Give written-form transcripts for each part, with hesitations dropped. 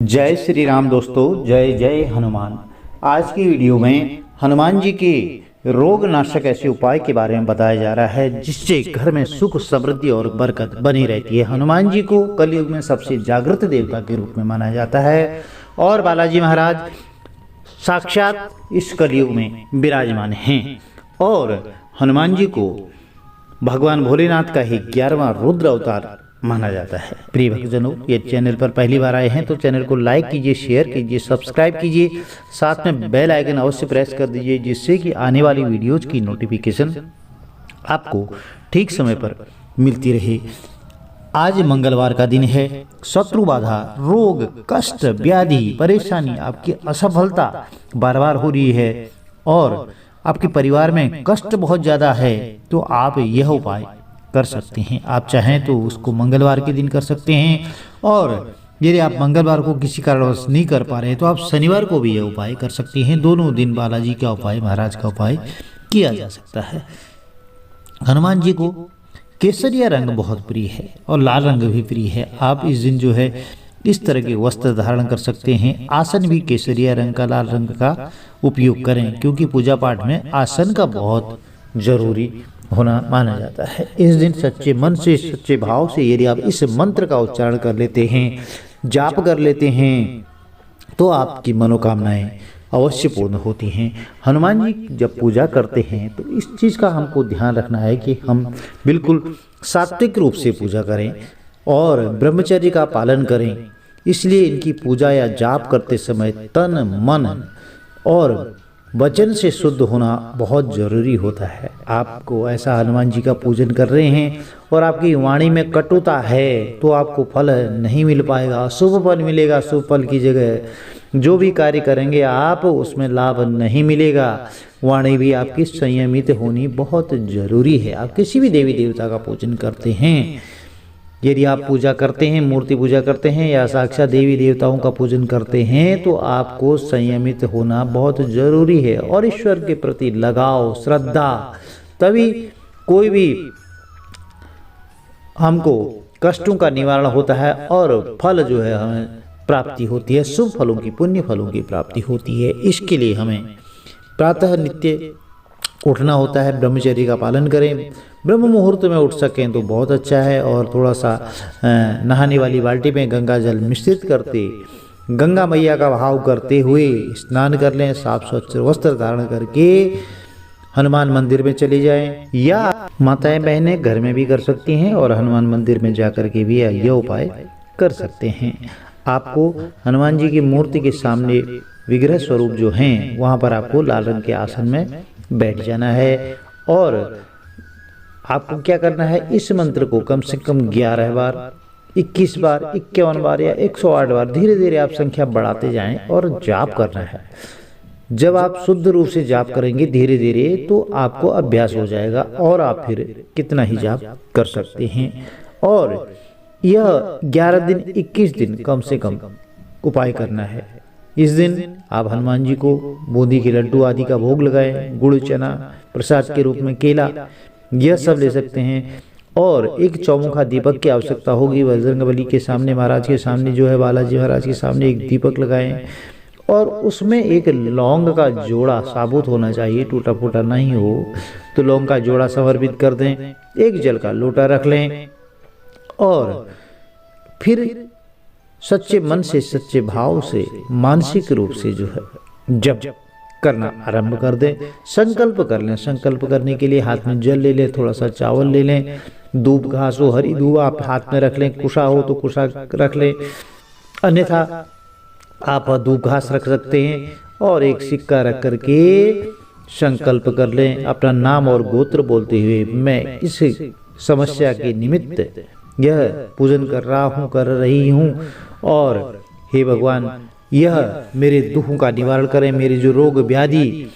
जय श्री राम दोस्तों, जय जय हनुमान। आज की वीडियो में हनुमान जी के रोग नाशक ऐसे उपाय के बारे में बताया जा रहा है जिससे घर में सुख, समृद्धि और बरकत बनी रहती है। हनुमान जी को कलयुग में सबसे जागृत देवता के रूप में माना जाता है और बालाजी महाराज साक्षात इस कलयुग में विराजमान हैं। और हनुमान जी को भगवान भोलेनाथ का ही 11वां रुद्र अवतार माना जाता है। प्रिय भक्तजनों, ये चैनल पर पहली बार आए हैं तो चैनल को लाइक कीजिए, शेयर कीजिए, सब्सक्राइब कीजिए, साथ में बेल आइकन अवश्य प्रेस कर दीजिए जिससे कि आने वाली वीडियोज की नोटिफिकेशन आपको ठीक समय पर मिलती रहे। आज मंगलवार का दिन है। शत्रु बाधा, रोग, कष्ट, व्याधि, परेशानी, आपकी असफलता बार बार हो रही है और आपके परिवार में कष्ट बहुत ज़्यादा है तो आप यह उपाय कर सकते हैं। आप चाहें तो उसको मंगलवार के दिन कर सकते हैं और यदि आप मंगलवार को किसी कारणवश नहीं कर पा रहे हैं तो आप शनिवार को भी यह उपाय कर सकते हैं। दोनों दिन बालाजी का उपाय, महाराज का उपाय किया जा सकता है। हनुमान जी को केसरिया रंग बहुत प्रिय है और लाल रंग भी प्रिय है। आप इस दिन जो है इस तरह के वस्त्र धारण कर सकते हैं। आसन भी केसरिया रंग का, लाल रंग का उपयोग करें क्योंकि पूजा पाठ में आसन का बहुत जरूरी होना माना जाता है। इस दिन सच्चे मन से, सच्चे भाव से यदि आप इस मंत्र का उच्चारण कर लेते हैं, जाप कर लेते हैं तो आपकी मनोकामनाएं अवश्य पूर्ण होती हैं। हनुमान जी जब पूजा करते हैं तो इस चीज़ का हमको ध्यान रखना है कि हम बिल्कुल सात्विक रूप से पूजा करें और ब्रह्मचर्य का पालन करें। इसलिए इनकी पूजा या जाप करते समय तन, मन और वचन से शुद्ध होना बहुत जरूरी होता है। आपको ऐसा हनुमान जी का पूजन कर रहे हैं और आपकी वाणी में कटुता है तो आपको फल नहीं मिल पाएगा, शुभ फल मिलेगा। शुभ फल की जगह जो भी कार्य करेंगे आप उसमें लाभ नहीं मिलेगा। वाणी भी आपकी संयमित होनी बहुत जरूरी है। आप किसी भी देवी देवता का पूजन करते हैं, यदि आप पूजा करते हैं, मूर्ति पूजा करते हैं या साक्षात देवी देवताओं का पूजन करते हैं तो आपको संयमित होना बहुत जरूरी है और ईश्वर के प्रति लगाव, श्रद्धा, तभी कोई भी हमको कष्टों का निवारण होता है और फल जो है हमें प्राप्ति होती है, शुभ फलों की, पुण्य फलों की प्राप्ति होती है। इसके लिए हमें प्रातः नित्य उठना होता है, ब्रह्मचर्य का पालन करें। ब्रह्म मुहूर्त में उठ सकें तो बहुत अच्छा है और थोड़ा सा नहाने वाली बाल्टी में गंगा जल मिश्रित करते गंगा मैया का भाव करते हुए स्नान कर लें। साफ स्वच्छ वस्त्र धारण करके हनुमान मंदिर में चले जाएं या माताएं बहनें घर में भी कर सकती हैं और हनुमान मंदिर में जाकर के भी यह उपाय कर सकते हैं। आपको हनुमान जी की मूर्ति के सामने विग्रह स्वरूप जो हैं वहाँ पर आपको लाल रंग के आसन में बैठ जाना है और आपको क्या करना है, इस मंत्र को कम से कम 11 बार, 21 बार, 51 बार या 108 बार, धीरे धीरे आप संख्या बढ़ाते जाएं और जाप करना है। जब आप शुद्ध रूप से जाप करेंगे धीरे धीरे तो आपको अभ्यास हो जाएगा और आप फिर कितना ही जाप कर सकते हैं। और यह 11 दिन, 21 दिन कम से कम उपाय करना है। इस दिन आप हनुमान जी को बूंदी के लड्डू आदि का भोग लगाएं, गुड़, चना, प्रसाद के रूप में केला, यह सब ले सकते हैं और एक चौमुखा दीपक की आवश्यकता होगी। बजरंगबली के सामने, महाराज के सामने जो है, बालाजी महाराज के सामने एक दीपक लगाएं और उसमें एक लौंग का जोड़ा साबुत होना चाहिए, टूटा फूटा नहीं हो तो लौंग का जोड़ा समर्पित कर दें। एक जल का लोटा रख लें और फिर सच्चे मन से, सच्चे भाव से, मानसिक रूप से जो है जब करना आरंभ कर दें। संकल्प कर लें। संकल्प करने के लिए हाथ में जल ले लें, थोड़ा सा चावल ले लें, दूब घास हो, हरी दूब आप हाथ में रख लें, कुशा हो तो कुशा रख लें, अन्यथा आप दूब घास रख सकते हैं और एक सिक्का रख करके संकल्प कर लें। अपना नाम और गोत्र बोलते हुए मैं इस समस्या के निमित्त यह पूजन कर रहा हूँ, कर रही हूँ और हे भगवान यह मेरे दुखों का निवारण करें, मेरे जो रोग व्याधि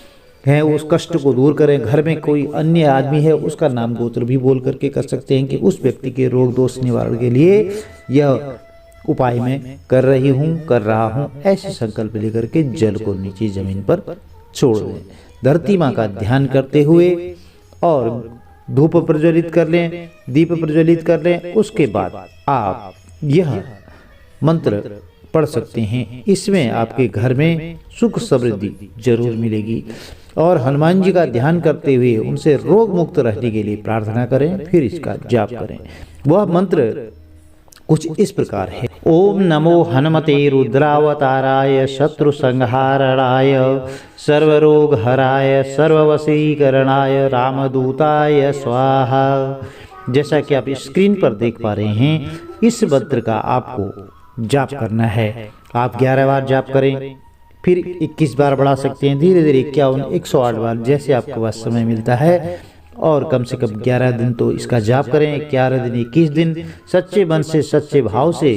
हैं उस कष्ट को दूर करें। घर में कोई अन्य आदमी है उसका नाम गोत्र भी बोल करके कर सकते हैं कि उस व्यक्ति के रोग दोष निवारण के लिए यह उपाय मैं कर रही हूँ, कर रहा हूँ। ऐसे संकल्प लेकर के जल को नीचे जमीन पर छोड़ दें। धरती माँ का ध्यान करते हुए और धूप प्रज्वलित कर लें, दीप प्रज्वलित कर लें। उसके बाद आप यह मंत्र पढ़ सकते हैं। इसमें आपके घर में सुख समृद्धि जरूर मिलेगी। और हनुमान जी का ध्यान करते हुए उनसे रोग मुक्त रहने के लिए प्रार्थना करें, फिर इसका जाप करें। वह मंत्र कुछ इस प्रकार है। ओम नमो हनुमते रुद्रावताराय शत्रु संहारणाय सर्वरोग हराय सर्ववशीकरणाय रामदूताय स्वाहा। जैसा कि आप स्क्रीन पर देख पा रहे हैं, इस मंत्र का आपको जाप करना है। आप 11 बार जाप करें, फिर 21 बार बढ़ा सकते हैं, धीरे धीरे 51, 108 बार जैसे आपके पास समय मिलता है। और कम से कम 11 दिन तो इसका जाप करें। 11 दिन 21 दिन सच्चे मन से सच्चे भाव से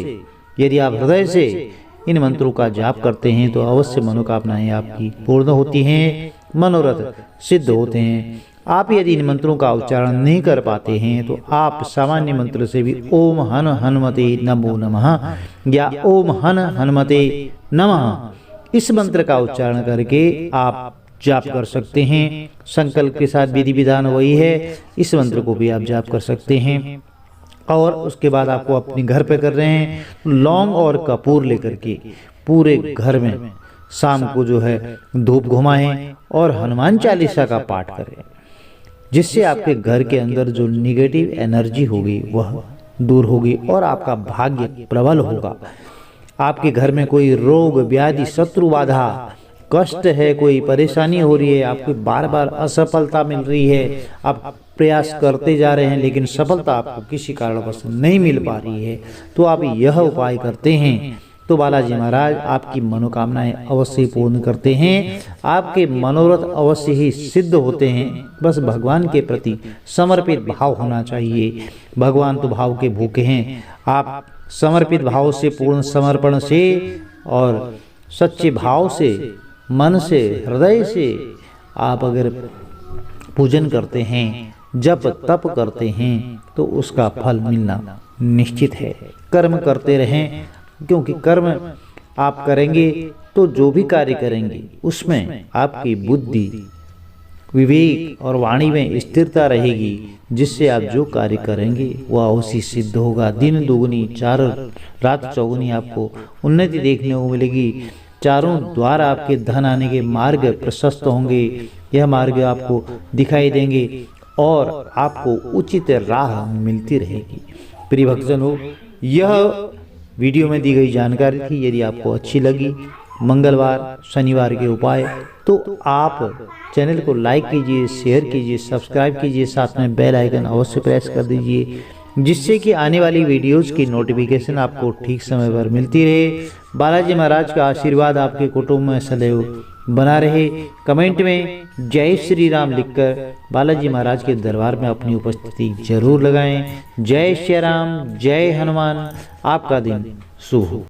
यदि आप हृदय से इन मंत्रों का जाप करते हैं तो अवश्य मनोकामनाएं आपकी पूर्ण होती हैं, मनोरथ सिद्ध होते हैं। आप यदि इन मंत्रों का उच्चारण नहीं कर पाते हैं तो आप सामान्य मंत्र से भी ओम हन हनुमते नमो नमः या ओम हन हनुमते नमः इस मंत्र का उच्चारण करके आप जाप कर सकते हैं। संकल्प के साथ विधि विधान वही है, इस मंत्र को भी आप जाप कर सकते हैं। और उसके बाद आपको अपने घर पे कर रहे हैं, लौंग और कपूर लेकर के पूरे घर में शाम को जो है धूप घुमाएं और हनुमान चालीसा का पाठ करें, जिससे आपके घर के अंदर जो निगेटिव एनर्जी होगी वह दूर होगी और आपका भाग्य प्रबल होगा। आपके घर में कोई रोग व्याधि शत्रु बाधा कष्ट है, कोई परेशानी हो रही है, आपको बार बार असफलता मिल रही है, आप प्रयास करते जा रहे हैं लेकिन सफलता आपको किसी कारणवश नहीं मिल पा रही है, तो आप यह उपाय करते हैं तो बालाजी महाराज आपकी मनोकामनाएं अवश्य पूर्ण करते हैं, आपके मनोरथ अवश्य ही सिद्ध होते हैं। बस भगवान के प्रति समर्पित भाव होना चाहिए। भगवान तो भाव के भूखे हैं। आप समर्पित भाव से, पूर्ण समर्पण से और सच्चे भाव से, मन से, हृदय से आप अगर पूजन करते हैं, जप तप करते हैं तो उसका फल मिलना निश्चित है। कर्म करते रहें, क्योंकि कर्म आप करेंगे तो जो भी कार्य करेंगे उसमें आपकी बुद्धि, विवेक और वाणी में स्थिरता रहेगी, जिससे आप जो कार्य करेंगे वह अवश्य सिद्ध होगा। दिन दुगुनी चार रात चौगुनी आपको उन्नति देखने को मिलेगी। चारों द्वार आपके धन आने के मार्ग प्रशस्त होंगे, यह मार्ग आपको दिखाई देंगे और आपको उचित राह मिलती रहेगी। प्रिय भक्तजनों, यह वीडियो में दी गई जानकारी थी। यदि आपको अच्छी लगी, मंगलवार शनिवार के उपाय, तो आप चैनल को लाइक कीजिए, शेयर कीजिए, सब्सक्राइब कीजिए, साथ में बेल आइकन अवश्य प्रेस कर दीजिए, जिससे कि आने वाली वीडियोस की नोटिफिकेशन आपको ठीक समय पर मिलती रहे। बालाजी महाराज का आशीर्वाद आपके कुटुंब में सदैव बना रहे। कमेंट में जय श्री राम लिखकर बालाजी महाराज के दरबार में अपनी उपस्थिति जरूर लगाएं। जय श्री राम, जय हनुमान। आपका दिन शुभ हो।